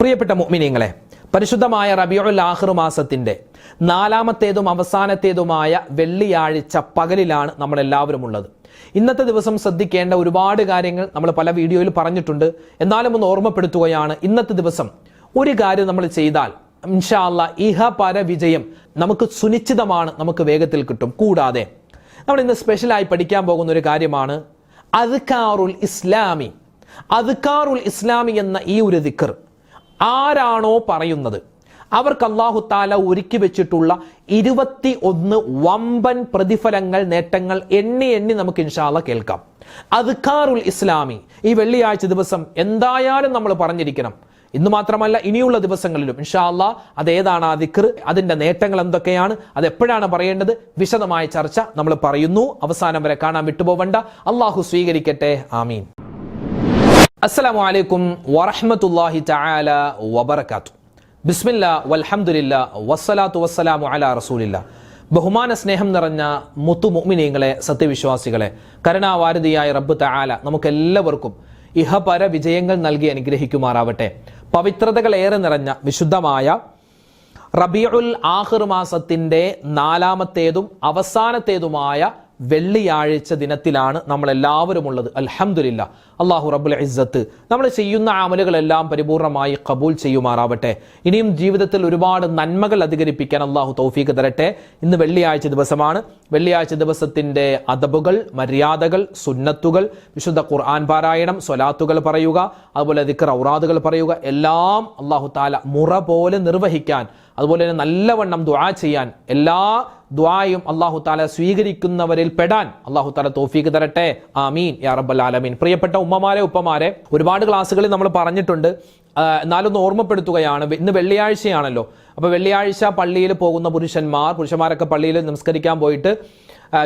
പ്രിയപ്പെട്ട മുഅ്മിനീങ്ങളെ, പരിശുദ്ധമായ റബീഉൽ ആഖിർ മാസത്തിന്റെ നാലാമത്തേതും അവസാനത്തേതുമായ വെള്ളിയാഴ്ച പകലിലാണ് നമ്മളെല്ലാവരും ഉള്ളത്. ഇന്നത്തെ ദിവസം ശ്രദ്ധിക്കേണ്ട ഒരുപാട് കാര്യങ്ങൾ നമ്മൾ പല വീഡിയോയിൽ പറഞ്ഞിട്ടുണ്ട്. എന്നാലും ഒന്ന് ഓർമ്മപ്പെടുത്തുകയാണ്. ഇന്നത്തെ ദിവസം ഒരു കാര്യം നമ്മൾ ചെയ്താൽ ഇൻഷാ അല്ലാഹ് ഇഹ പര വിജയം നമുക്ക് സുനിശ്ചിതമാണ്, നമുക്ക് വേഗത്തിൽ കിട്ടും. കൂടാതെ നമ്മൾ ഇന്ന് സ്പെഷ്യലായി പഠിക്കാൻ പോകുന്ന ഒരു കാര്യമാണ് അദ്കാറുൽ ഇസ്ലാമി. അദ്കാറുൽ ഇസ്ലാമി എന്ന ഈ ഒരു ദിക്ർ ആരാണോ പറയുന്നത് അവർക്ക് അല്ലാഹു തആല ഒരുക്കി വെച്ചിട്ടുള്ള 21 വമ്പൻ പ്രതിഫലങ്ങൾ, നേട്ടങ്ങൾ എണ്ണി നമുക്ക് ഇൻഷാ അല്ലാഹ് കേൾക്കാം. അദ്കാറുൽ ഇസ്ലാമി ഈ വെള്ളിയാഴ്ച ദിവസം എന്തായാലും നമ്മൾ പറഞ്ഞിരിക്കണം. ഇന്ന് മാത്രമല്ല, ഇനിയുള്ള ദിവസങ്ങളിലും ഇൻഷാ അല്ലാഹ് അതേതാണ് ആ ദിക്ർ, അതിന്റെ നേട്ടങ്ങൾ എന്തൊക്കെയാണ്, അത് എപ്പോഴാണ് പറയേണ്ടത്, വിശദമായ ചർച്ച നമ്മൾ പറയുന്നു. അവസാനം വരെ കാണാൻ വിട്ടുപോവണ്ട. അല്ലാഹു സ്വീകരിക്കട്ടെ. ആമീൻ. അസ്സലാമു അലൈക്കും വറഹ്മത്തുള്ളാഹി തആല വബറകാതുഹു. ബിസ്മില്ലാ വൽഹംദുലില്ലാ വസ്സലാത്തു വസ്സലാമു അലാ റസൂലില്ലാ. ബഹുമാന സ്നേഹം നിറഞ്ഞ മുത്തു മുഅ്മിനീങ്ങളെ, സത്യവിശ്വാസികളെ, കരുണാവാരിധിയായ റബ്ബ് തആല നമുക്കെല്ലാവർക്കും ഇഹപര വിജയങ്ങൾ നൽകി അനുഗ്രഹിക്കുമാറാവട്ടെ. പവിത്രതകൾ ഏറെ നിറഞ്ഞ വിശുദ്ധമായ റബീഉൽ ആഖിർ മാസത്തിന്റെ നാലാമത്തേതും അവസാനത്തേതുമായ വെള്ളിയാഴ്ച ദിനത്തിലാണ് നമ്മൾ എല്ലാവരും ഉള്ളത്. അൽഹംദുലില്ലാഹ്. അല്ലാഹു റബ്ബുൽ ഇസ്സത്ത് നമ്മൾ ചെയ്യുന്ന അമലുകളെല്ലാം പരിപൂർണമായി ഖബൂൽ ചെയ്യുമാറാവട്ടെ. ഇനിയും ജീവിതത്തിൽ ഒരുപാട് നന്മകൾ അധികരിപ്പിക്കാൻ അല്ലാഹു തൗഫീഖ് തരട്ടെ. ഇന്ന് വെള്ളിയാഴ്ച ദിവസമാണ്. വെള്ളിയാഴ്ച ദിവസത്തിന്റെ അദബുകൾ, മര്യാദകൾ, സുന്നത്തുകൾ, വിശുദ്ധ ഖുർആൻ പാരായണം, സ്വലാത്തുകൾ പറയുക, അതുപോലെ ദിക്ർ ഔറാദുകൾ പറയുക, എല്ലാം അല്ലാഹു തആല മുറ പോലെ നിർവഹിക്കാൻ, അതുപോലെ തന്നെ നല്ലവണ്ണം ദുആ ചെയ്യാൻ, എല്ലാ ദുആയും അല്ലാഹു തആല സ്വീകരിക്കുന്നവരിൽ പെടാൻ അല്ലാഹു തആല തൗഫീഖ് തരട്ടെ. ആമീൻ യാ റബ്ബൽ ആലമീൻ. പ്രിയപ്പെട്ട ഉമ്മമാരെ, ഉപ്പമാരെ, ഒരുപാട് ക്ലാസ്സുകളിൽ നമ്മൾ പറഞ്ഞിട്ടുണ്ട്. എന്നാലൊന്ന് ഓർമ്മപ്പെടുത്തുകയാണ്. ഇന്ന് വെള്ളിയാഴ്ചയാണല്ലോ. അപ്പോൾ വെള്ളിയാഴ്ച പള്ളിയിൽ പോകുന്ന പുരുഷന്മാരൊക്കെ പള്ളിയിൽ നമസ്കരിക്കാൻ പോയിട്ട്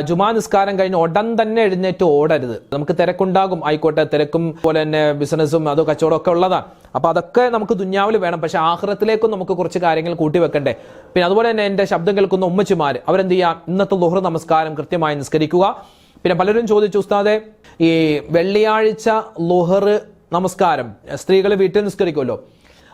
ജുമാ നിസ്കാരം കഴിഞ്ഞ് ഉടൻ തന്നെ എഴുന്നേറ്റ് ഓടരുത്. നമുക്ക് തിരക്കുണ്ടാകും, ആയിക്കോട്ടെ, തിരക്കും പോലെ തന്നെ ബിസിനസ്സും അതോ കച്ചവടം ഒക്കെ ഉള്ളതാണ്. അപ്പോൾ അതൊക്കെ നമുക്ക് ദുന്യാവിൽ വേണം. പക്ഷെ ആഖിറത്തിലേക്കും നമുക്ക് കുറച്ച് കാര്യങ്ങൾ കൂട്ടി വെക്കണ്ടേ. പിന്നെ അതുപോലെ തന്നെ എൻ്റെ ശബ്ദം കേൾക്കുന്ന ഉമ്മച്ചിമാർ അവരെന്ത് ചെയ്യാം, ഇന്നത്തെ ളുഹർ നമസ്കാരം കൃത്യമായി നിസ്കരിക്കുക. പിന്നെ പലരും ചോദിച്ചു, ഉസ്താദെ, ഈ വെള്ളിയാഴ്ച ളുഹർ നമസ്കാരം സ്ത്രീകൾ വീട്ടിൽ നിസ്കരിക്കുമല്ലോ,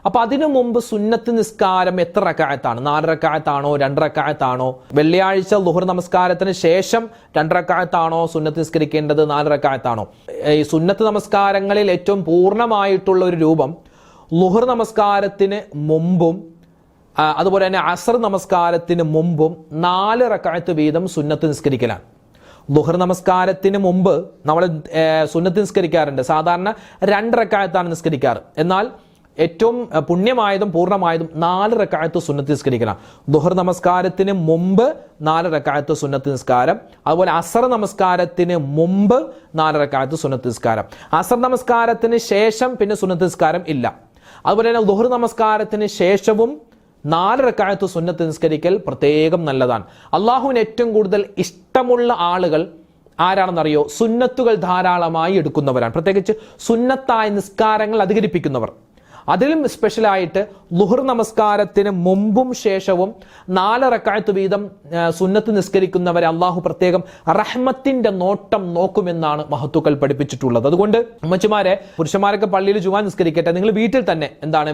അപ്പൊ അതിനു മുമ്പ് സുന്നത്ത് നിസ്കാരം എത്ര റക്അത്താണ്? 4 റക്അത്താണോ 2 റക്അത്താണോ? വെള്ളിയാഴ്ച ളുഹർ നമസ്കാരത്തിന് ശേഷം 2 റക്അത്താണോ സുന്നത്ത് നിസ്കരിക്കേണ്ടത്, 4 റക്അത്താണോ? ഈ സുന്നത്ത് നമസ്കാരങ്ങളിൽ ഏറ്റവും പൂർണ്ണമായിട്ടുള്ള ഒരു രൂപം ളുഹർ നമസ്കാരത്തിന് മുമ്പും അതുപോലെ തന്നെ അസർ നമസ്കാരത്തിന് മുമ്പും 4 റക്അത്ത് വീതം സുന്നത്ത് നിസ്കരിക്കലാണ്. ളുഹർ നമസ്കാരത്തിന് മുമ്പ് നമ്മൾ സുന്നത്ത് നിസ്കരിക്കാറുണ്ട്. സാധാരണ 2 റക്അത്താണ് നിസ്കരിക്കാറ്. എന്നാൽ ഏറ്റവും പുണ്യമായതും പൂർണ്ണമായതും 4 റക്അത്ത് സുന്നത്ത് നിസ്കരിക്കണം. ളുഹർ നമസ്കാരത്തിന് മുമ്പ് 4 റക്അത്ത് സുന്നത്ത് നിസ്കാരം, അതുപോലെ അസർ നമസ്കാരത്തിന് മുമ്പ് 4 റക്അത്ത് സുന്നത്ത് നിസ്കാരം. അസർ നമസ്കാരത്തിന് ശേഷം പിന്നെ സുന്നത്ത് നിസ്കാരം ഇല്ല. അതുപോലെ തന്നെ ളുഹർ നമസ്കാരത്തിന് ശേഷവും 4 റക്അത്ത് സുന്നത്ത് നിസ്കരിക്കൽ പ്രത്യേകം നല്ലതാണ്. അള്ളാഹുവിന് ഏറ്റവും കൂടുതൽ ഇഷ്ടമുള്ള ആളുകൾ ആരാണെന്നറിയോ? സുന്നത്തുകൾ ധാരാളമായി എടുക്കുന്നവരാണ്. പ്രത്യേകിച്ച് സുന്നത്തായ നിസ്കാരങ്ങൾ അധികരിപ്പിക്കുന്നവർ. അതിലും സ്പെഷ്യലായിട്ട് ളുഹർ നമസ്കാരത്തിന് മുമ്പും ശേഷവും 4 റക്അത്ത് വീതം സുന്നത്ത് നിസ്കരിക്കുന്നവരെ അള്ളാഹു പ്രത്യേകം റഹ്മത്തിന്റെ നോട്ടം നോക്കുമെന്നാണ് മഹത്തുക്കൾ പഠിപ്പിച്ചിട്ടുള്ളത്. അതുകൊണ്ട് ഉമ്മച്ചിമാരെ, പുരുഷന്മാരൊക്കെ പള്ളിയിൽ ജുമാ നിസ്കരിക്കട്ടെ. നിങ്ങൾ വീട്ടിൽ തന്നെ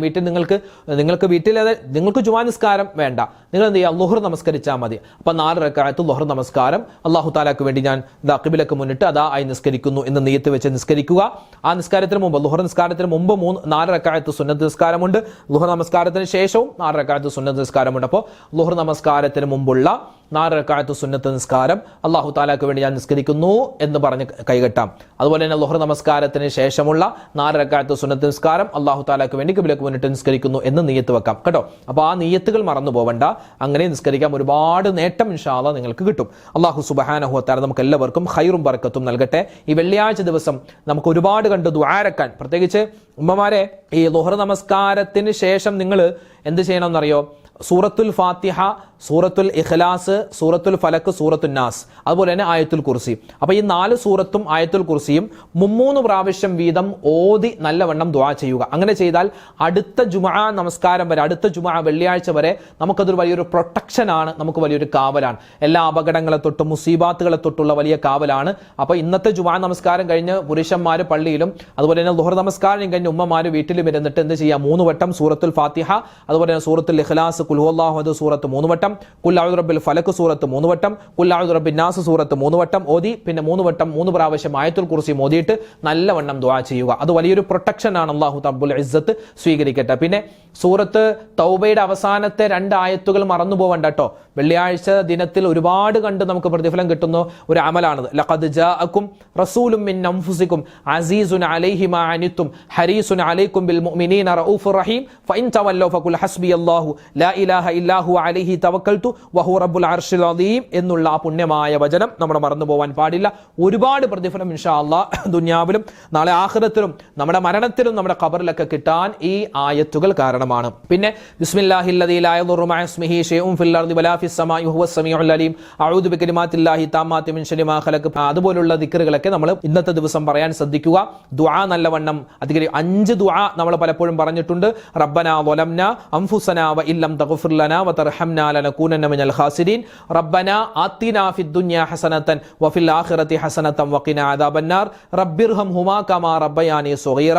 വീട്ടിൽ നിങ്ങൾക്ക് ജുമാ നിസ്കാരം വേണ്ട, നിങ്ങൾ എന്ത് ചെയ്യുക, ളുഹർ നമസ്കരിച്ചാൽ മതി. അപ്പൊ 4 റക്അത്ത് ളുഹർ നമസ്കാരം അള്ളാഹു താലാക്ക് വേണ്ടി ഞാൻ ഖിബിലക്ക് മുന്നിട്ട് അതാ ആയി നിസ്കരിക്കുന്നു എന്ന് നിയത്ത് വെച്ച് നിസ്കരിക്കുക. ആ നിസ്കാരത്തിന് മുമ്പ്, ളുഹർ നിസ്കാരത്തിന് മുമ്പ് 4 റക്അത്ത് സുന്നത്ത് നിസ്കാരമുണ്ട്. ളുഹർ നമസ്കാരത്തിന് ശേഷവും 4 റക്അത്ത് സുന്നത്ത് നിസ്കാരമുണ്ട്. അപ്പോൾ ളുഹർ നമസ്കാരത്തിന് മുമ്പുള്ള 4 റക്അത്ത് സുന്നത്ത് നിസ്കാരം അല്ലാഹു തആലക്ക് വേണ്ടി ഞാൻ നിസ്കരിക്കുന്നു എന്ന് പറഞ്ഞ് കൈകെട്ടാം. അതുപോലെ തന്നെ ളുഹർ നമസ്കാരത്തിന് ശേഷമുള്ള 4 റക്അത്ത് സുന്നത്ത് നിസ്കാരം അല്ലാഹു തആലക്ക് വേണ്ടി ഖിബിലക്ക് മുന്നിട്ട് നിസ്കരിക്കുന്നു എന്ന് നിയ്യത്ത് വെക്കാം കേട്ടോ. അപ്പോൾ ആ നിയ്യത്തുകൾ മറന്നു പോവണ്ട, അങ്ങനെ നിസ്കരിക്കാം. ഒരുപാട് നേട്ടം ഇൻഷാ അല്ലാഹ് നിങ്ങൾക്ക് കിട്ടും. അല്ലാഹു സുബ്ഹാനഹു വ തആല നമുക്ക് എല്ലാവർക്കും ഖൈറും ബറക്കത്തും നൽകട്ടെ. ഈ വെള്ളിയാഴ്ച ദിവസം നമുക്ക് ഒരുപാട് കണ്ട് ദുആരക്കാൻ, പ്രത്യേകിച്ച് ഉമ്മമാരെ, ഈ ളുഹർ നമസ്കാരത്തിന് ശേഷം നിങ്ങൾ എന്ത് ചെയ്യണമെന്നറിയോ? സൂറത്തുൽ ഫാത്തിഹ, സൂറത്തുൽ ഇഖ്ലാസ്, സൂറത്തുൽ ഫലക്ക്, സൂറത്തുൽ നാസ്, അതുപോലെ തന്നെ ആയത്തുൽ കുർസി. അപ്പോൾ ഈ 4 സൂറത്തും ആയത്തുൽ കുർസിയും 3 പ്രാവശ്യം വീതം ഓതി നല്ലവണ്ണം ദുആ ചെയ്യുക. അങ്ങനെ ചെയ്താൽ അടുത്ത ജുമുഅ നമസ്കാരം വരെ, അടുത്ത ജുമുഅ വെള്ളിയാഴ്ച വരെ നമുക്കതൊരു വലിയൊരു പ്രൊട്ടക്ഷനാണ്, നമുക്ക് വലിയൊരു കാവലാണ്. എല്ലാ അപകടങ്ങളെ തൊട്ടും മുസീബാത്തുകളെ തൊട്ടുള്ള വലിയ കാവലാണ്. അപ്പോൾ ഇന്നത്തെ ജുമുഅ നമസ്കാരം കഴിഞ്ഞ് പുരുഷന്മാർ പള്ളിയിലും അതുപോലെ തന്നെ ളുഹർ നമസ്കാരം കഴിഞ്ഞ് ഉമ്മമാർ വീട്ടിലും ഇരുന്നിട്ട് എന്ത് ചെയ്യുക, 3 വട്ടം സൂറത്തുൽ ഫാത്തിഹ, അതുപോലെ തന്നെ സൂറത്തുൽ ഇഖ്ലാസ്, ഖുൽ ഹുവല്ലാഹു അഹദ് സൂറത്ത് 3 വട്ടം, ഖുൽ അഊദു ബിറബ്ബിൽ ഫലക് സൂറത്ത് 3 വട്ടം, ഖുൽ അഊദു ബിറബ്ബിൻ നാസ് സൂറത്ത് 3 വട്ടം ഓതി, പിന്നെ 3 വട്ടം 3 പ്രാവശ്യം ആയത്തുൽ കുർസി ഓതിയിട്ട് നല്ലവണ്ണം ദുആ ചെയ്യുക. അത് വലിയൊരു പ്രൊട്ടക്ഷൻ ആണ്. അല്ലാഹു റബ്ബുൽ ഇസ്സത്ത് സ്വീകരിക്കട്ടെ. പിന്നെ സൂറത്ത് തൗബയുടെ അവസാനത്തെ 2 ആയത്തുകൾ മറന്നു പോവണ്ട കേട്ടോ. വെള്ളിയാഴ്ച ദിനത്തിൽ ഒരുപാട് കണ്ട് നമുക്ക് പ്രതിഫലം കിട്ടുന്ന ഒരു അമലാണത്. ലഖദ് ജാഅക്കും റസൂലും മിൻ അൻഫുസിക്കും അസീസുൻ അലൈഹി മാ അനിത്തും ഹരീസുൻ അലൈക്കും ബിൽ മുഅ്മിനീന റഊഫുർ റഹീം ഫഇൻ തവല്ലൗ ഫഖുൽ ഹസ്ബിയല്ലാഹു ലാ ഇലാഹ ഇല്ലാ ഹുവ അലൈഹി തവക്കൽതു വഹുവ റബ്ബുൽ അർശിൽ അദീം എന്നുള്ള ആ പുണ്യമായ വചനം നമ്മൾ മറന്നു പോവാൻ പാടില്ല. ഒരുപാട് പ്രതിഫലം ഇൻഷാ അല്ലാഹ് ദുനിയാവിലും നാളെ ആഖിറത്തിലും നമ്മുടെ മരണത്തിലും നമ്മുടെ ഖബറിലൊക്കെ കിട്ടാൻ ഈ ആയത്തുകൾ കാരണമാണ്. പിന്നെ ബിസ്മില്ലാഹില്ലദീ ലാ യദുറു മഅ ഇസ്മിഹി ഷൈഉൻ ഫിൽ അർദി വലാ ഫിസ് സമാഇ വഹുവസ് സമീഉൽ അലീം അഊദു ബികലിമാത്തില്ലാഹി താമ്മാത്തി മിൻ ശർരി മാ ഖലഖ. അതുപോലുള്ള ദിക്റുകളൊക്കെ നമ്മൾ ഇന്നത്തെ ദിവസം പറയാൻ ശ്രദ്ധിക്കുക. ദുആ നല്ലവണ്ണം അധികം 5 ദുആ നമ്മൾ പലപ്പോഴും പറഞ്ഞിട്ടുണ്ട്. റബ്ബനാ വലംനാ അൻഫുസനാ വ ഇല്ലം തഗ്ഫിർ ലനാ വതർഹംനാ ലനകൂനന്ന മിനൽ ഖാസിരീൻ റബ്ബനാ ആതിനാ ഫിദ് ദുനിയാ ഹസനതൻ വഫിൽ ആഖിറതി ഹസനതൻ വഖിനാ അദാബന്നാർ റബ്ബിർഹംഹുമാ കമാ റബ്ബയാനി സഗീറ.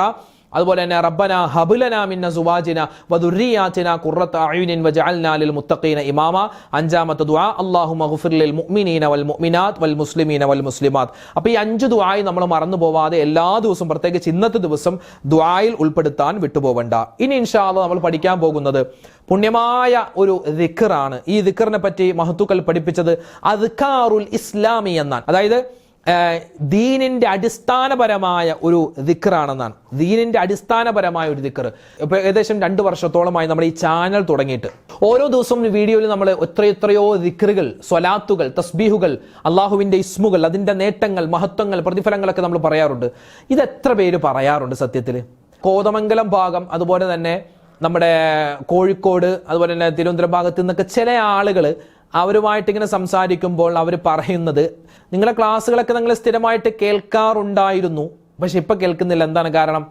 അതുപോലെ തന്നെ റബ്ബനാ ഹബ്ലനാ മിൻ അസ്വാജിനാ വദുർരിയാതിനാ ഖുർറത അയുനിൻ വജഅൽനാ ലിൽ മുത്തഖീന ഇമാമ. 5ാമത്തെ ദുആ അല്ലാഹുമ്മ ഗ്ഫിർ ലിൽ മുഅ്മിനീന വൽ മുഅ്മിനാത്ത് വൽ മുസ്ലിമീന വൽ മുസ്ലിമാത്ത്. അപ്പോൾ ഈ 5 ദുആയി നമ്മൾ മറന്നു പോവാതെ എല്ലാ ദിവസവും, പ്രത്യേകിച്ച് ഇന്നത്തെ ദിവസം ദുആയിൽ ഉൾപ്പെടുത്താൻ വിട്ടുപോകണ്ട. ഇനി ഇൻഷാ അല്ലാഹ് നമ്മൾ പഠിക്കാൻ പോകുന്നത് പുണ്യമായ ഒരു ദിക്റാണ്. ഈ ദിക്റിനെ പറ്റി മഹത്തുക്കൾ പഠിപ്പിച്ചത് അദ്കാറുൽ ഇസ്ലാമി എന്നാണ്. അതായത് ദീനിന്റെ അടിസ്ഥാനപരമായ ഒരു ദിക്റാണെന്നാണ്. ദീനിന്റെ അടിസ്ഥാനപരമായ ഒരു ദിക്ർ. ഇപ്പൊ ഏകദേശം 2 വർഷത്തോളമായി നമ്മൾ ഈ ചാനൽ തുടങ്ങിയിട്ട് ഓരോ ദിവസവും വീഡിയോയിൽ നമ്മൾ എത്രയോ ദിക്റുകൾ, സ്വലാത്തുകൾ, തസ്ബീഹുകൾ, അള്ളാഹുവിന്റെ ഇസ്മുകൾ, അതിന്റെ നേട്ടങ്ങൾ, മഹത്വങ്ങൾ, പ്രതിഫലങ്ങളൊക്കെ നമ്മൾ പറയാറുണ്ട്. ഇത് എത്ര പേര് പറയാറുണ്ട് സത്യത്തിൽ? കോതമംഗലം ഭാഗം, അതുപോലെ തന്നെ നമ്മുടെ കോഴിക്കോട്, അതുപോലെ തന്നെ തിരുവനന്തപുരം ഭാഗത്ത് നിന്നൊക്കെ ചില ആളുകൾ അവരുമായിട്ട് ഇങ്ങനെ സംസാരിക്കുമ്പോൾ അവർ പറയുന്നത്, നിങ്ങളുടെ ക്ലാസ്സുകളൊക്കെ നിങ്ങൾ സ്ഥിരമായിട്ട് കേൾക്കാറുണ്ടായിരുന്നു, പക്ഷെ ഇപ്പം കേൾക്കുന്നില്ല. എന്താണ് കാരണം?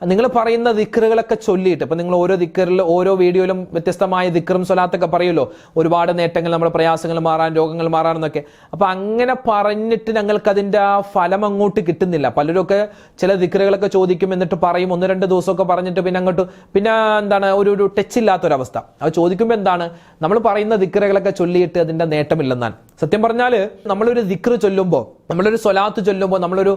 നിങ്ങൾ പറയുന്ന ദിക്റുകളൊക്കെ ചൊല്ലിയിട്ട്, ഇപ്പം നിങ്ങൾ ഓരോ ദിക്റിൽ ഓരോ വീഡിയോയിലും വ്യത്യസ്തമായ ദിക്റും സ്വലാത്തൊക്കെ പറയുമല്ലോ, ഒരുപാട് നേട്ടങ്ങൾ, നമ്മുടെ പ്രയാസങ്ങൾ മാറാൻ, രോഗങ്ങൾ മാറാനെന്നൊക്കെ. അപ്പം അങ്ങനെ പറഞ്ഞിട്ട് ഞങ്ങൾക്ക് അതിൻ്റെ ആ ഫലം അങ്ങോട്ട് കിട്ടുന്നില്ല. പലരൊക്കെ ചില ദിക്റുകളൊക്കെ ചോദിക്കും, എന്നിട്ട് പറയും, 1-2 ദിവസമൊക്കെ പറഞ്ഞിട്ട് പിന്നെ അങ്ങോട്ട് പിന്നെ എന്താണ് ഒരു ടച്ച് ഇല്ലാത്തൊരവസ്ഥ. അത് ചോദിക്കുമ്പോൾ എന്താണ്, നമ്മൾ പറയുന്ന ദിക്റുകളൊക്കെ ചൊല്ലിയിട്ട് അതിൻ്റെ നേട്ടമില്ലെന്നാണ്. സത്യം പറഞ്ഞാൽ നമ്മളൊരു ദിക്റ് ചൊല്ലുമ്പോൾ, നമ്മളൊരു സ്വലാത്ത് ചൊല്ലുമ്പോൾ, നമ്മളൊരു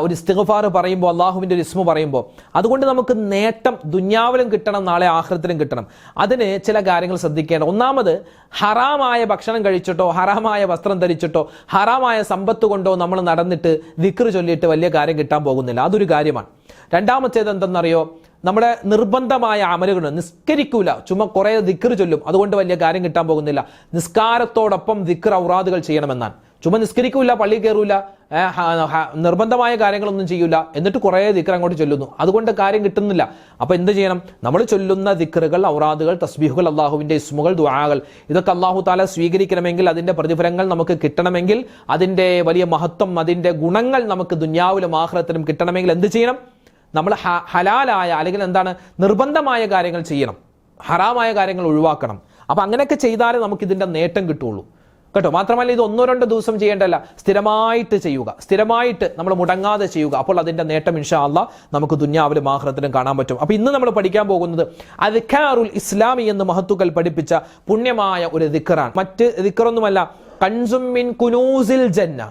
ഒരു ഇസ്തിഗ്ഫാർ പറയുമ്പോൾ, അള്ളാഹുവിൻ്റെ ഒരു ഇസ്മു പറയുമ്പോൾ, അതുകൊണ്ട് നമുക്ക് നേട്ടം ദുനിയാവിലും കിട്ടണം, നാളെ ആഖിറത്തിലും കിട്ടണം. അതിന് ചില കാര്യങ്ങൾ ശ്രദ്ധിക്കേണ്ട. ഒന്നാമത്, ഹറാമായ ഭക്ഷണം കഴിച്ചിട്ടോ, ഹറാമായ വസ്ത്രം ധരിച്ചിട്ടോ, ഹറാമായ സമ്പത്ത് കൊണ്ടോ നമ്മൾ നടന്നിട്ട് ദിക്റ് ചൊല്ലിയിട്ട് വലിയ കാര്യം കിട്ടാൻ പോകുന്നില്ല. അതൊരു കാര്യമാണ്. രണ്ടാമത്തേത് എന്തെന്നറിയോ? നമ്മുടെ നിർബന്ധമായ അമലുകൾ, നിസ്കരിക്കൂല, ചുമ്മാ കുറേ ദിക്റ് ചൊല്ലും, അതുകൊണ്ട് വലിയ കാര്യം കിട്ടാൻ പോകുന്നില്ല. നിസ്കാരത്തോടൊപ്പം ദിക്ർ ഔറാദുകൾ ചെയ്യണമെന്നാണ്. ചുമ്മാ നിസ്കരിക്കൂല, പള്ളി കയറൂല, നിർബന്ധമായ കാര്യങ്ങളൊന്നും ചെയ്യൂല, എന്നിട്ട് കുറേ ദിക്ർ അങ്ങോട്ട് ചൊല്ലുന്നു, അതുകൊണ്ട് കാര്യം കിട്ടുന്നില്ല. അപ്പോൾ എന്ത് ചെയ്യണം? നമ്മൾ ചൊല്ലുന്ന ദിക്റുകൾ, ഔറാദുകൾ, തസ്ബീഹുകൾ, അള്ളാഹുവിൻ്റെ ഇസ്മുകൾ, ദുആകൾ, ഇതൊക്കെ അള്ളാഹു താല സ്വീകരിക്കണമെങ്കിൽ, അതിൻ്റെ പ്രതിഫലങ്ങൾ നമുക്ക് കിട്ടണമെങ്കിൽ, അതിൻ്റെ വലിയ മഹത്വം, അതിൻ്റെ ഗുണങ്ങൾ നമുക്ക് ദുനിയാവിലും ആഖിറത്തിലും കിട്ടണമെങ്കിൽ എന്ത് ചെയ്യണം? നമ്മൾ ഹലാലായ, അല്ലെങ്കിൽ നിർബന്ധമായ കാര്യങ്ങൾ ചെയ്യണം, ഹറാമായ കാര്യങ്ങൾ ഒഴിവാക്കണം. അപ്പം അങ്ങനെയൊക്കെ ചെയ്താലേ നമുക്ക് ഇതിൻ്റെ നേട്ടം കിട്ടുള്ളൂ കേട്ടോ. മാത്രമല്ല, ഇത് 1-2 ദിവസം ചെയ്യേണ്ടല്ല, സ്ഥിരമായിട്ട് ചെയ്യുക, സ്ഥിരമായിട്ട് നമ്മൾ മുടങ്ങാതെ ചെയ്യുക. അപ്പോൾ അതിൻ്റെ നേട്ടം ഇൻഷാ അല്ലാഹ് നമുക്ക് ദുനിയാവിലും ആഖിറത്തിലും കാണാൻ പറ്റും. അപ്പോൾ ഇന്ന് നമ്മൾ പഠിക്കാൻ പോകുന്നത് അദ്കാറുൽ ഇസ്ലാമി എന്ന് മഹത്തുക്കൾ പഠിപ്പിച്ച പുണ്യമായ ഒരു ദിക്റാണ്. മറ്റ് ദിക്റൊന്നുമല്ല, കൻസും മിൻ കുനൂസിൽ ജന്ന,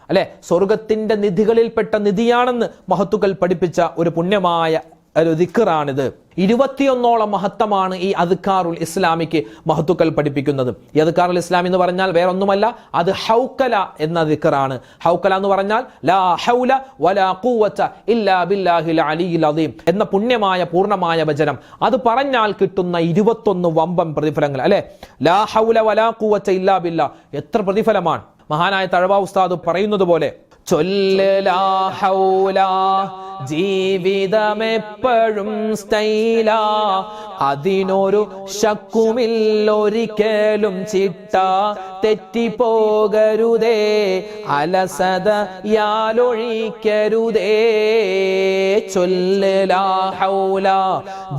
അല്ലെ, സ്വർഗത്തിന്റെ നിധികളിൽപ്പെട്ട നിധിയാണെന്ന് മഹത്തുക്കൾ പഠിപ്പിച്ച ഒരു പുണ്യമായ ഒരു ദിക്റാണിത്. 21ഓളം മഹത്വമാണ് ഈ അദ്കാറുൽ ഇസ്ലാമിക്ക് മഹത്തുക്കൾ പഠിപ്പിക്കുന്നത്. ഈ അദ്കാറുൽ ഇസ്ലാം എന്ന് പറഞ്ഞാൽ വേറെ ഒന്നുമല്ല, അത് ഹൗക്കല എന്ന ദിക്റാണ്. ഹൗക്കല എന്ന് പറഞ്ഞാൽ ലാ ഹൗല വലാ ഖുവത ഇല്ലാ ബില്ലാഹിൽ അലിയിൽ അദീം എന്ന പുണ്യമായ പൂർണ്ണമായ വചനം. അത് പറഞ്ഞാൽ കിട്ടുന്ന 21 വമ്പൻ പ്രതിഫലങ്ങൾ, അല്ലെ. ലാ ഹൗല വലാ ഖുവത ഇല്ലാ ബില്ലാ, എത്ര പ്രതിഫലമാണ്! മഹാനായ തഴവ ഉസ്താദ് പറയുന്നത് പോലെ, ചൊല്ല് ലാ ഹൗല, ജീവിതമെപ്പോഴും സ്റ്റൈല, അതിനൊരു ശക്കുമില്ലൊരിക്കലും ചിട്ട, തെറ്റിപ്പോകരുതേ അലസതയാലൊഴിക്കരുതേ. ചൊല്ല് ലാ ഹൗല,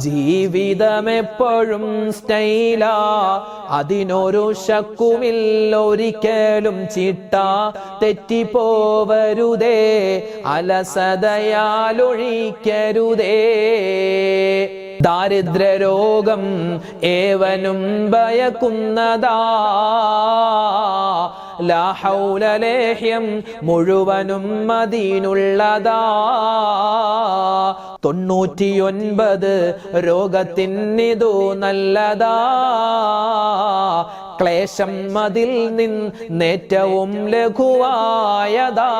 ജീവിതമെപ്പോഴും സ്റ്റൈല, അതിനൊരു ശക്കുമില്ലൊരിക്കലും ചിട്ട, തെറ്റിപ്പോവരുതേ അലസതയാലൊഴിക്കരുതേ. ദാരിദ്ര്യരോഗം ഏവനും ഭയക്കുന്നതാ, ലാ ഹൗല ലേഹ്യം മുഴുവനും മദീനുള്ളതാ. 99 രോഗത്തിനിതു നല്ലതാ, ക്ലേശം അതിൽ നിന്നേറ്റവും ലഘുവായതാ.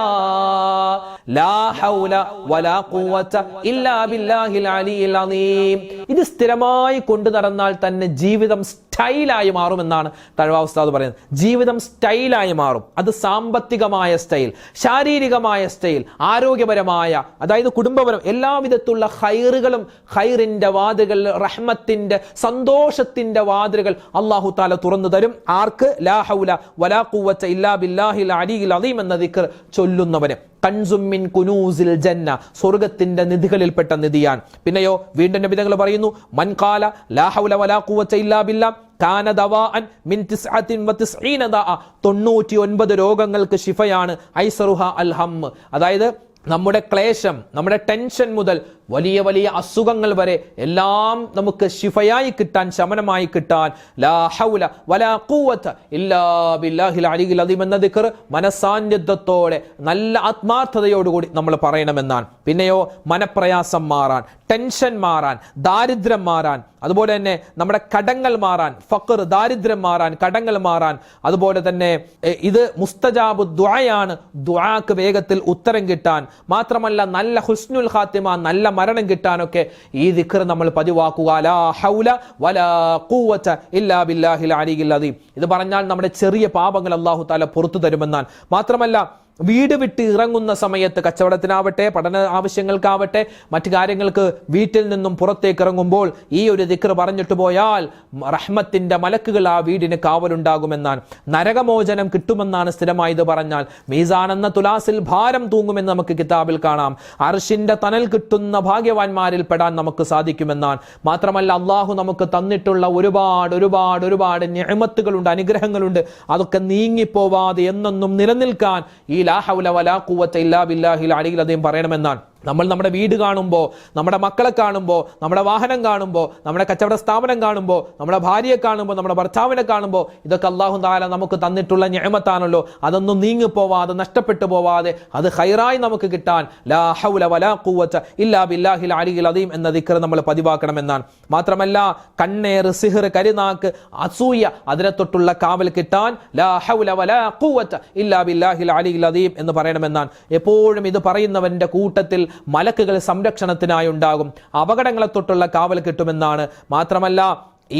ലാ ഹൗല വലാ ഖുവത ഇല്ലാ ബില്ലാഹിൽ അലിയിൽ അലീം. ഇത് സ്ഥിരമായി കൊണ്ടു നടന്നാൽ തന്നെ ജീവിതം സ്റ്റൈലായി മാറുമെന്നാണ് തഴവ ഉസ്താദ് പറയുന്നത്. ജീവിതം സ്റ്റൈലായി മാറും. അത് സാമ്പത്തികമായ സ്റ്റൈൽ, ശാരീരികമായ സ്റ്റൈൽ, ആരോഗ്യപരമായ, അതായത് കുടുംബപരം, എല്ലാവിധത്തിലുള്ള ഖൈറുകളും, ഖൈറിന്റെ വാതിലുകൾ, റഹ്മത്തിന്റെ, സന്തോഷത്തിന്റെ വാതിലുകൾ അല്ലാഹു തആല തുറന്നു തരും. ആർക്ക്? ലാ ഹൗല വലാ ഖുവത ഇല്ലാ ബില്ലാഹിൽ അലിയിൽ അലീം എന്ന ദിക്ർ ചൊല്ലുന്നവന്. കൻസും മിൻ കുനൂസിൽ ജന്ന, സ്വർഗ്ഗത്തിന്റെ നിധികളിൽപ്പെട്ട നിധിയാണ്. പിന്നെയോ വീണ്ടും നബി തങ്ങൾ പറയുന്നു, മൻ ഖാല ലാ ഹൗല വലാ ഖുവത ഇല്ലാ ബില്ലാ കാന ദവാഅൻ മിൻ 99 ദാഅ, 99 രോഗങ്ങൾക്ക് ശിഫയാണ്. ഐസറുഹ അൽ ഹം, അതായത് നമ്മുടെ ക്ലേശം, നമ്മുടെ ടെൻഷൻ മുതൽ വലിയ വലിയ അസുഖങ്ങൾ വരെ എല്ലാം നമുക്ക് ശിഫയായി കിട്ടാൻ, ശമനമായി കിട്ടാൻ ലാ ഹൗല വലാ ഖുവത ഇല്ലാ ബില്ലാഹിൽ അലിയിൽ അദീം എന്ന ദിക്ർ മനസാന്നിധ്യത്തോടെ നല്ല ആത്മാർത്ഥതയോടുകൂടി നമ്മൾ പറയണമെന്നാണ്. പിന്നെയോ മനപ്രയാസം മാറാൻ, ടെൻഷൻ മാറാൻ, ദാരിദ്ര്യം മാറാൻ, അതുപോലെ തന്നെ നമ്മുടെ കടങ്ങൾ മാറാൻ, ഫഖർ, ദാരിദ്ര്യം മാറാൻ, കടങ്ങൾ മാറാൻ. അതുപോലെ തന്നെ ഇത് മുസ്തജാബു ദുആയാണ്, ദുആക്ക് വേഗത്തിൽ ഉത്തരം കിട്ടാൻ. മാത്രമല്ല നല്ല ഹുസ്നുൽ ഖാത്തിമ, നല്ല മരണം കിട്ടാനൊക്കെ ഈ ദിക്ർ നമ്മൾ പതിവാക്കുക. ലാ ഹൗല വലാ ഖുവത ഇല്ലാ ബില്ലാഹിൽ അലിയിൽ അദീം. ഇത് പറഞ്ഞാൽ നമ്മുടെ ചെറിയ പാപങ്ങൾ അല്ലാഹു തആല പുറത്തു തരുമെന്നാണ്. മാത്രമല്ല വീട് വിട്ട് ഇറങ്ങുന്ന സമയത്ത്, കച്ചവടത്തിനാവട്ടെ, പഠന ആവശ്യങ്ങൾക്കാവട്ടെ, മറ്റു കാര്യങ്ങൾക്ക് വീട്ടിൽ നിന്നും പുറത്തേക്ക് ഇറങ്ങുമ്പോൾ ഈ ഒരു ദിക്ർ പറഞ്ഞിട്ട് പോയാൽ റഹ്മത്തിന്റെ മലക്കുകൾ ആ വീടിന് കാവലുണ്ടാകുമെന്നാണ്. നരകമോചനം കിട്ടുമെന്നാണ് സ്ഥിരമായി ഇത് പറഞ്ഞാൽ. മീസാൻ എന്ന തുലാസിൽ ഭാരം തൂങ്ങുമെന്ന് നമുക്ക് കിതാബിൽ കാണാം. അർശിന്റെ തണൽ കിട്ടുന്ന ഭാഗ്യവാന്മാരിൽ പെടാൻ നമുക്ക് സാധിക്കുമെന്നാണ്. മാത്രമല്ല അള്ളാഹു നമുക്ക് തന്നിട്ടുള്ള ഒരുപാട് ഒരുപാട് ഒരുപാട് നിഅമത്തുകളുണ്ട്, അനുഗ്രഹങ്ങളുണ്ട്. അതൊക്കെ നീങ്ങിപ്പോവാതെ എന്നെന്നും നിലനിൽക്കാൻ ഈ ലാ ഹൗല വലാ ഖുവത ഇല്ലാ ബില്ലാഹിൽ അലിയിൽ അദീം പറയണമെന്നാണ്. നമ്മൾ നമ്മുടെ വീട് കാണുമ്പോൾ, നമ്മുടെ മക്കളെ കാണുമ്പോൾ, നമ്മുടെ വാഹനം കാണുമ്പോൾ, നമ്മുടെ കച്ചവട സ്ഥാപനം കാണുമ്പോൾ, നമ്മുടെ ഭാര്യയെ കാണുമ്പോൾ, നമ്മുടെ ഭർത്താവിനെ കാണുമ്പോൾ, ഇതൊക്കെ അല്ലാഹു തആല നമുക്ക് തന്നിട്ടുള്ള നിഅമത്താണല്ലോ. അതൊന്നും നീങ്ങിപ്പോവാതെ, നഷ്ടപ്പെട്ടു പോവാതെ, അത് ഖൈറായി നമുക്ക് കിട്ടാൻ ലാ ഹൗല വലാ ഖുവത ഇല്ലാ ബില്ലാഹിൽ അലിയിൽ അദീം എന്ന ദിക്ർ നമ്മൾ പതിവാക്കണമെന്നാണ്. മാത്രമല്ല കണ്ണേർ, സിഹ്ർ, കരിനാക്ക്, അസൂയ, അതിനെ തൊട്ടുള്ള കാവൽ കിട്ടാൻ ലാ ഹൗല വലാ ഖുവത ഇല്ലാ ബില്ലാഹിൽ അലിയിൽ അദീം എന്ന് പറയണമെന്നാണ്. എപ്പോഴും ഇത് പറയുന്നവന്റെ കൂട്ടത്തിൽ മലക്കുകൾ സംരക്ഷണത്തിനായി ഉണ്ടാകും. അപകടങ്ങളെ തൊട്ടുള്ള കാവൽ കിട്ടുമെന്നാണ്. മാത്രമല്ല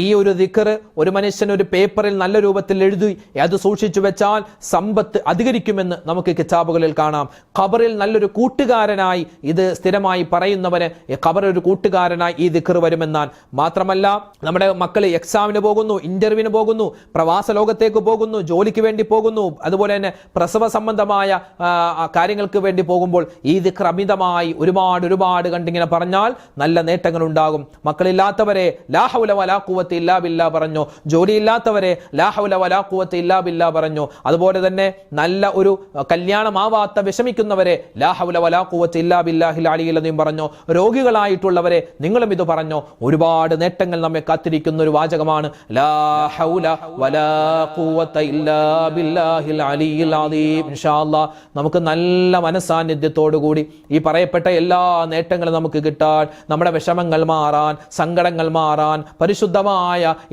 ഈ ഒരു ദിക്ർ ഒരു മനുഷ്യൻ ഒരു പേപ്പറിൽ നല്ല രൂപത്തിൽ എഴുതി അത് സൂക്ഷിച്ചു വെച്ചാൽ സമ്പത്ത് അധികരിക്കുമെന്ന് നമുക്ക് കിതാബുകളിൽ കാണാം. ഖബറിൽ നല്ലൊരു കൂട്ടുകാരനായി ഇത് സ്ഥിരമായി പറയുന്നവന് ഖബറിൽ ഒരു കൂട്ടുകാരനായി ഈ ദിക്ർ വരുമെന്നാണ്. മാത്രമല്ല നമ്മുടെ മക്കൾ എക്സാമിന് പോകുന്നു, ഇന്റർവ്യൂവിന് പോകുന്നു, പ്രവാസ ലോകത്തേക്ക് പോകുന്നു, ജോലിക്ക് വേണ്ടി പോകുന്നു, അതുപോലെ തന്നെ പ്രസവ സംബന്ധമായ കാര്യങ്ങൾക്ക് വേണ്ടി പോകുമ്പോൾ ഈ ദിക്ർ അമിതമായി ഒരുപാട് ഒരുപാട് കണ്ടിങ്ങനെ പറഞ്ഞാൽ നല്ല നേട്ടങ്ങൾ ഉണ്ടാകും. മക്കളില്ലാത്തവരെ ലാ ഹൗല വലാ ഖുവത ഇല്ലാ ബില്ലാ പറഞ്ഞു. ജോലിയില്ലാത്തവരെ ലാ ഹൗല വലാ ഖുവത ഇല്ലാ ബില്ലാ പറഞ്ഞു. അതുപോലെ തന്നെ നല്ല ഒരു കല്യാണമാവാത്ത വിഷമിക്കുന്നവരെ ലാ ഹൗല വലാ ഖുവത ഇല്ലാ ബില്ലാഹിൽ അലിയിൽ അദീം പറഞ്ഞു. രോഗികളായിട്ടുള്ളവരെ നിങ്ങളും ഇത് പറഞ്ഞു. ഒരുപാട് നേട്ടങ്ങൾ നമ്മെ കാത്തിരിക്കുന്ന ഒരു വാചകമാണ് ലാ ഹൗല വലാ ഖുവത ഇല്ലാ ബില്ലാഹിൽ അലിയിൽ അദീം. ഇൻഷാ അല്ലാഹ് നമുക്ക് നല്ല മനസാന്നിധ്യത്തോടു കൂടി ഈ പറയപ്പെട്ട എല്ലാ നേട്ടങ്ങളും നമുക്ക് കിട്ടാൻ, നമ്മുടെ വിഷമങ്ങൾ മാറാൻ, സങ്കടങ്ങൾ മാറാൻ, പരിശുദ്ധമായ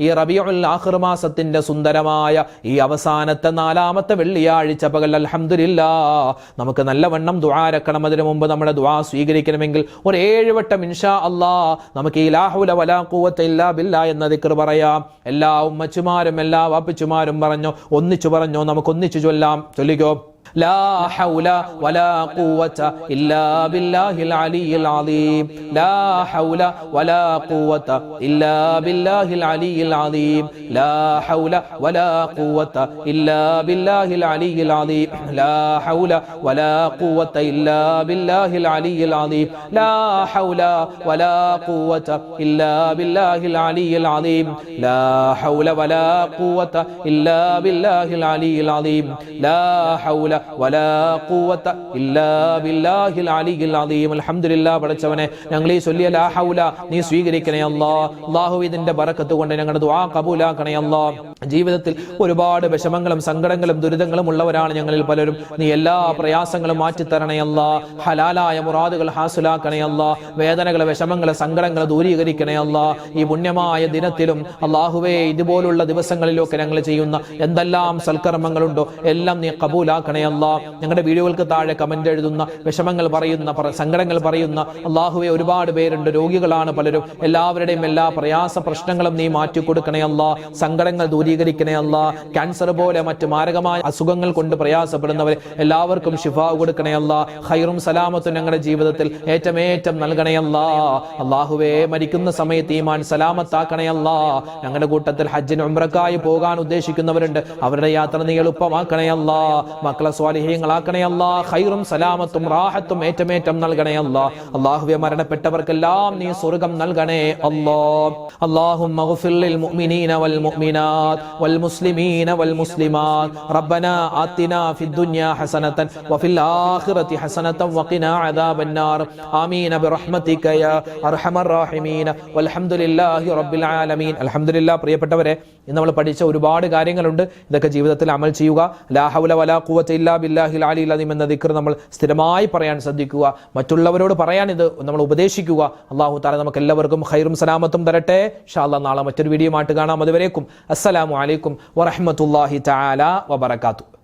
ഈ റബീഉൽ ആഖിർ മാസത്തിന്റെ സുന്ദരമായ ഈ അവസാനത്തെ 4ാമത്തെ വെള്ളിയാഴ്ച പകൽ അൽഹംദുലില്ലാഹ് നമുക്ക് നല്ലവണ്ണം ദുആ രക്കണം. അതിനു മുമ്പ് നമ്മുടെ ദുആ സ്വീകരിക്കണമെങ്കിൽ ഒരു 7 വട്ടം ഇൻഷാ അല്ലാഹ് നമുക്ക് ഈ ലാ ഹൗല വലാ ഖുവത ഇല്ലാ ബില്ലാ എന്ന ദിക്ർ പറയാം. എല്ലാ ഉമ്മച്ചുമാരും എല്ലാ വാപ്പച്ചുമാരും പറഞ്ഞു, ഒന്നിച്ചു പറഞ്ഞു, നമുക്ക് ഒന്നിച്ചു ചൊല്ലാം. ചൊല്ലിക്കോ. لا حول ولا قوة إلا بالله العلي العظيم لا حول ولا قوة إلا بالله العلي العظيم لا حول ولا قوة إلا بالله العلي العظيم لا حول ولا قوة إلا بالله العلي العظيم لا حول ولا قوة إلا بالله العلي العظيم لا حول ولا قوة إلا بالله العلي العظيم لا حول ولا قوة إلا بالله العلي العظيم الحمد لله പടച്ചവനെ ഞങ്ങൾ ഈ ചൊല്ലിയ ലാ ഹൗല നീ സ്വീകരിക്കണേ അല്ലാഹ് അല്ലാഹുവേ ഇതിന്റെ ബറക്കത്ത് കൊണ്ട് ഞങ്ങളുടെ ദുആ കബൂലാക്കണേ അല്ലാഹ് ജീവിതത്തിൽ ഒരുപാട് വിഷമങ്ങളും സങ്കടങ്ങളും ദുരിതങ്ങളും ഉള്ളവരാണ് ഞങ്ങളിൽ പലരും നീ എല്ലാ പ്രയാസങ്ങളും മാറ്റി തരണേ അല്ലാഹ് ഹലാലായ മുറാദുകൾ ഹാസിലാക്കണേ അല്ലാഹ് വേദനകളെ വിഷമങ്ങളെ സങ്കടങ്ങളെ ദൂരീകരിക്കണേ അല്ലാഹ് ഈ പുണ്യമായ ദിനത്തിലും അല്ലാഹുവേ ഇതുപോലുള്ള ദിവസങ്ങളിലൊക്കെ ഞങ്ങൾ ചെയ്യുന്ന എന്തെല്ലാം സൽക്കർമ്മങ്ങളുണ്ടോ എല്ലാം നീ കബൂലാക്കണേ അല്ലാഹ് ഞങ്ങളുടെ വീഡിയോകൾക്ക് താഴെ കമന്റ് എഴുതുന്ന വിഷമങ്ങൾ പറയുന്ന സങ്കടങ്ങൾ പറയുന്ന അല്ലാഹുവേ ഒരുപാട് പേരുണ്ട് രോഗികളാണ് പലരും എല്ലാവരുടെയും എല്ലാ പ്രയാസ പ്രശ്നങ്ങളും നീ മാറ്റി കൊടുക്കണേ അല്ലാഹ് സങ്കടങ്ങൾ ദൂരീകരിക്കണേ അല്ലാഹ് ക്യാൻസർ പോലെ മറ്റ് മാരകമായ അസുഖങ്ങൾ കൊണ്ട് പ്രയാസപ്പെടുന്നവരെ എല്ലാവർക്കും ശിഫാ കൊടുക്കണേ അല്ലാഹ് ഖൈറും സലാമത്തും ഞങ്ങളുടെ ജീവിതത്തിൽ ഏറ്റവും നൽകണേ അല്ലാഹ് അല്ലാഹുവേ മരിക്കുന്ന സമയത്ത് ഈമാൻ സലാമത്താക്കണേ അല്ലാഹ് ഞങ്ങളുടെ കൂട്ടത്തിൽ ഹജ്ജിന് ഉംറക്കായി പോകാൻ ഉദ്ദേശിക്കുന്നവരുണ്ട് അവരുടെ യാത്ര നീ എളുപ്പമാക്കണേ അല്ലാഹ് മക്കളെ സ്വാലിഹീങ്ങളാക്കണേ അല്ലാഹ് ഖൈറും സലാമത്തും റാഹത്തും ഏറ്റവും നൽകണേ അല്ലാഹ് അല്ലാഹുവേ മരണപ്പെട്ടവർക്കെല്ലാം നീ സ്വർഗ്ഗം നൽകണേ അല്ലാഹ് اللهم اغفر للمؤمنين والمؤمنات والمسلمين والمسلمات ربنا آتنا في الدنيا حسنة وفي الآخرة حسنة وقنا عذاب النار آمين برحمتك يا أرحم الراحمين والحمد لله رب العالمين الحمد لله പ്രിയപ്പെട്ടവരെ ഇന്ന് നമ്മൾ പഠിച്ച ഒരുപാട് കാര്യങ്ങളുണ്ട് ഇതൊക്കെ ജീവിതത്തിൽ അമൽ ചെയ്യുക ലാ ഹൗല വലാ ഖുവത ഇല്ലാ ബില്ലാഹിൽ അലിയിൽ അദീം എന്ന ദിക്ർ നമ്മൾ സ്ഥിരമായി പറയാൻ ശ്രദ്ധിക്കുക മറ്റുള്ളവരോട് പറയാൻ ഇത് നമ്മൾ ഉപദേശിക്കുക അല്ലാഹു തആല നമുക്ക് എല്ലാവർക്കും ഖൈറും സലാമത്തും തരട്ടെ ഇൻഷാ അല്ലാഹ് നാളെ മറ്റൊരു വീഡിയോ ആയിട്ട് കാണാം അതുവരേക്കും അസ്സലാമു അലൈക്കും വറഹ്മത്തുള്ളാഹി തആല വബറകാതുഹു